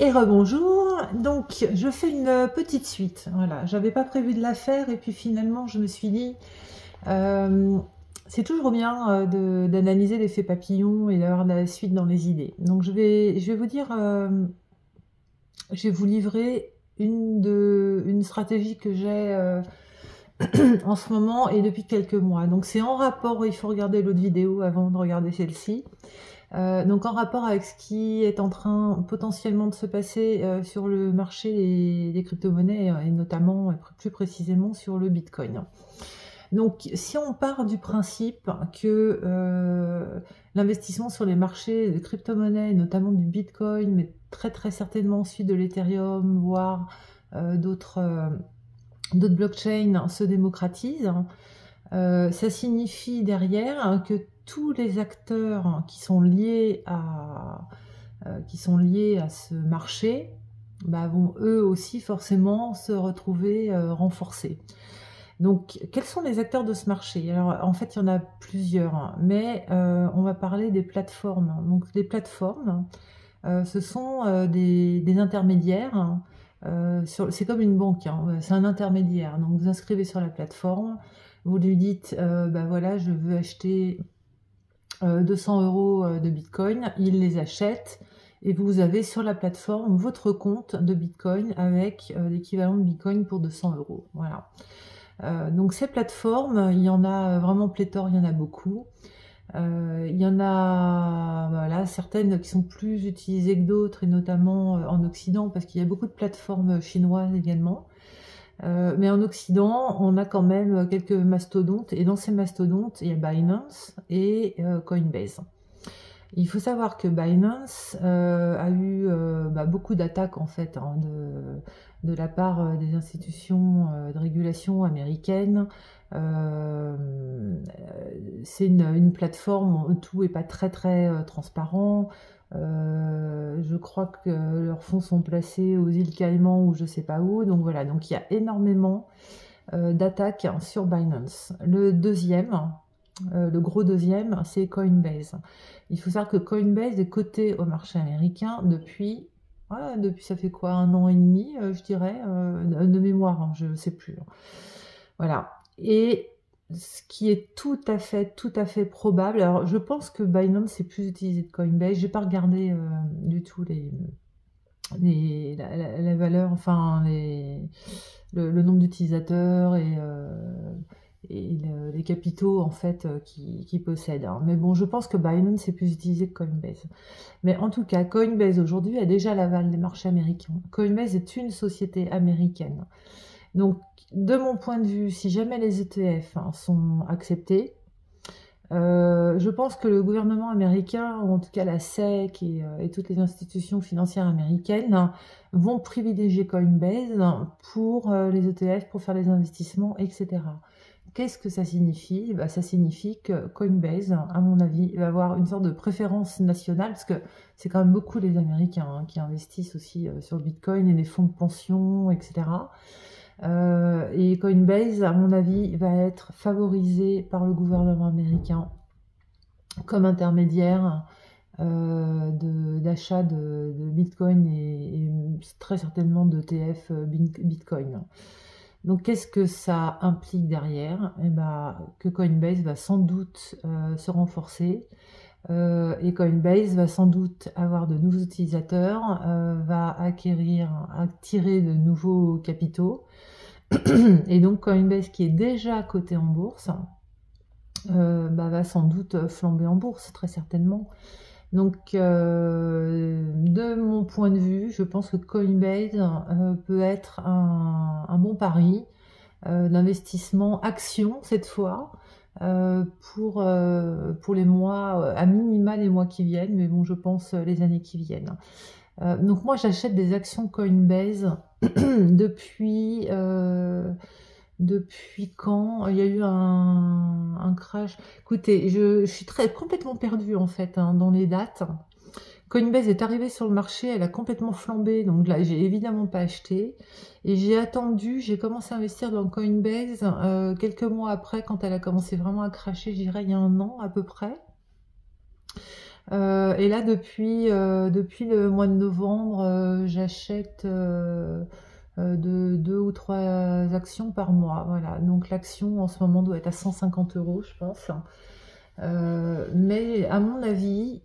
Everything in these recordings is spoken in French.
Et rebonjour, donc je fais une petite suite, voilà, j'avais pas prévu de la faire et puis finalement je me suis dit, c'est toujours bien d'analyser l'effet papillon et d'avoir de la suite dans les idées. Donc je vais vous dire, je vais vous livrer une stratégie que j'ai en ce moment et depuis quelques mois. Donc c'est en rapport, il faut regarder l'autre vidéo avant de regarder celle-ci. Donc en rapport avec ce qui est en train potentiellement de se passer sur le marché des crypto-monnaies et notamment plus précisément sur le Bitcoin. Donc si on part du principe que l'investissement sur les marchés de crypto-monnaies, notamment du Bitcoin, mais très certainement ensuite de l'Ethereum, voire d'autres blockchains se démocratise, ça signifie derrière que tous les acteurs qui sont liés à ce marché vont eux aussi forcément se retrouver renforcés. Donc, quels sont les acteurs de ce marché? Alors, en fait, il y en a plusieurs, hein, mais on va parler des plateformes. Donc, les plateformes, ce sont des intermédiaires. Hein, c'est comme une banque, hein, c'est un intermédiaire. Donc, vous inscrivez sur la plateforme, vous lui dites, voilà, je veux acheter 200 € de Bitcoin, il les achète et vous avez sur la plateforme votre compte de Bitcoin avec l'équivalent de Bitcoin pour 200 €. Voilà. Donc ces plateformes, il y en a vraiment pléthore, il y en a beaucoup. Il y en a voilà, certaines qui sont plus utilisées que d'autres, et notamment en Occident, parce qu'il y a beaucoup de plateformes chinoises également. Mais en Occident, on a quand même quelques mastodontes, et dans ces mastodontes, il y a Binance et Coinbase. Il faut savoir que Binance a eu beaucoup d'attaques en fait, hein, de la part des institutions de régulation américaines. C'est une plateforme où tout n'est pas très transparent. Je crois que leurs fonds sont placés aux îles Caïmans ou je sais pas où. Donc voilà, donc il y a énormément d'attaques sur Binance. Le gros deuxième, c'est Coinbase. Il faut savoir que Coinbase est coté au marché américain depuis ça fait quoi, 1 an et demi, je dirais, de mémoire, hein, je ne sais plus. Voilà. Et ce qui est tout à fait probable, alors je pense que Binance est plus utilisé que Coinbase, j'ai pas regardé du tout la valeur, enfin le nombre d'utilisateurs et les capitaux en fait qui possèdent. Hein. Mais bon, je pense que Binance est plus utilisé que Coinbase. Mais en tout cas, Coinbase aujourd'hui a déjà l'aval des marchés américains. Coinbase est une société américaine. Donc, de mon point de vue, si jamais les ETF sont acceptés, je pense que le gouvernement américain, ou en tout cas la SEC et toutes les institutions financières américaines, vont privilégier Coinbase pour les ETF, pour faire les investissements, etc. Qu'est-ce que ça signifie? Ça signifie que Coinbase, à mon avis, va avoir une sorte de préférence nationale, parce que c'est quand même beaucoup les Américains qui investissent aussi sur le Bitcoin et les fonds de pension, etc. Et Coinbase, à mon avis, va être favorisé par le gouvernement américain comme intermédiaire d'achat de Bitcoin et très certainement d'ETF Bitcoin. Donc qu'est-ce que ça implique derrière? Que Coinbase va sans doute se renforcer et Coinbase va sans doute avoir de nouveaux utilisateurs, va attirer de nouveaux capitaux. Et donc Coinbase, qui est déjà coté en bourse, va sans doute flamber en bourse, très certainement. Donc, de mon point de vue, je pense que Coinbase peut être un bon pari d'investissement action cette fois, pour les mois, à minima les mois qui viennent, mais bon, je pense les années qui viennent. Donc moi j'achète des actions Coinbase depuis quand il y a eu un crash. Écoutez, je suis complètement perdue en fait dans les dates. Coinbase est arrivée sur le marché, elle a complètement flambé, donc là j'ai évidemment pas acheté. Et j'ai commencé à investir dans Coinbase quelques mois après, quand elle a commencé vraiment à crasher, je dirais il y a 1 an à peu près. Et là, depuis le mois de novembre, j'achète de 2 ou 3 actions par mois. Voilà. Donc l'action en ce moment doit être à 150 euros, je pense. Mais à mon avis,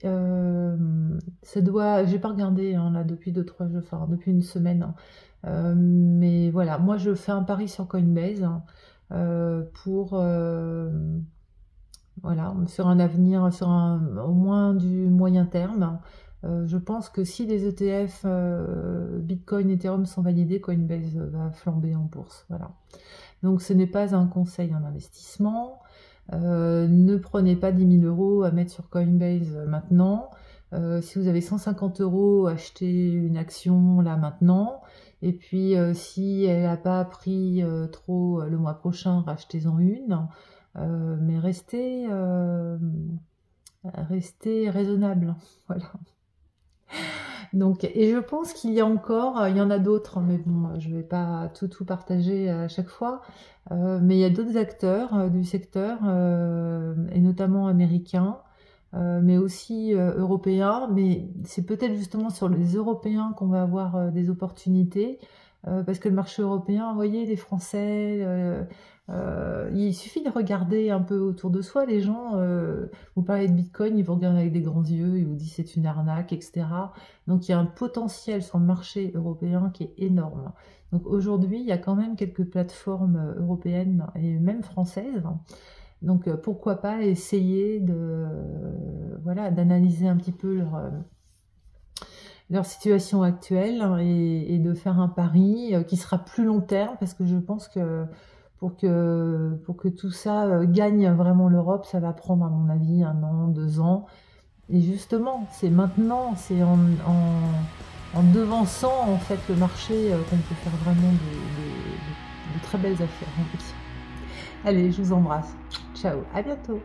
ça doit. J'ai pas regardé hein, là depuis 2, 3 jours, enfin depuis une semaine, hein. Mais voilà, moi je fais un pari sur Coinbase hein, pour voilà, sur un avenir, au moins du moyen terme. Je pense que si les ETF Bitcoin, Ethereum sont validés, Coinbase va flamber en bourse. Voilà. Donc ce n'est pas un conseil en investissement. Ne prenez pas 10 000 euros à mettre sur Coinbase maintenant. Si vous avez 150 euros, achetez une action là maintenant. Et puis si elle n'a pas pris trop le mois prochain, rachetez-en une. Mais restez raisonnable. Voilà. Donc, et je pense qu'il y a encore, il y en a d'autres, mais bon, je ne vais pas tout partager à chaque fois. Mais il y a d'autres acteurs du secteur, et notamment américains, mais aussi européens. Mais c'est peut-être justement sur les Européens qu'on va avoir des opportunités, parce que le marché européen, vous voyez, les Français, il suffit de regarder un peu autour de soi, les gens, vous parlez de Bitcoin, ils vous regardent avec des grands yeux, ils vous disent c'est une arnaque, etc. Donc il y a un potentiel sur le marché européen qui est énorme. Donc aujourd'hui, il y a quand même quelques plateformes européennes et même françaises. Donc pourquoi pas essayer voilà, d'analyser un petit peu leur situation actuelle et de faire un pari qui sera plus long terme, parce que je pense que pour que tout ça gagne vraiment l'Europe, ça va prendre à mon avis 1 an, 2 ans. Et justement, c'est maintenant, c'est en devançant en fait le marché qu'on peut faire vraiment de très belles affaires. Allez, je vous embrasse. Ciao, à bientôt.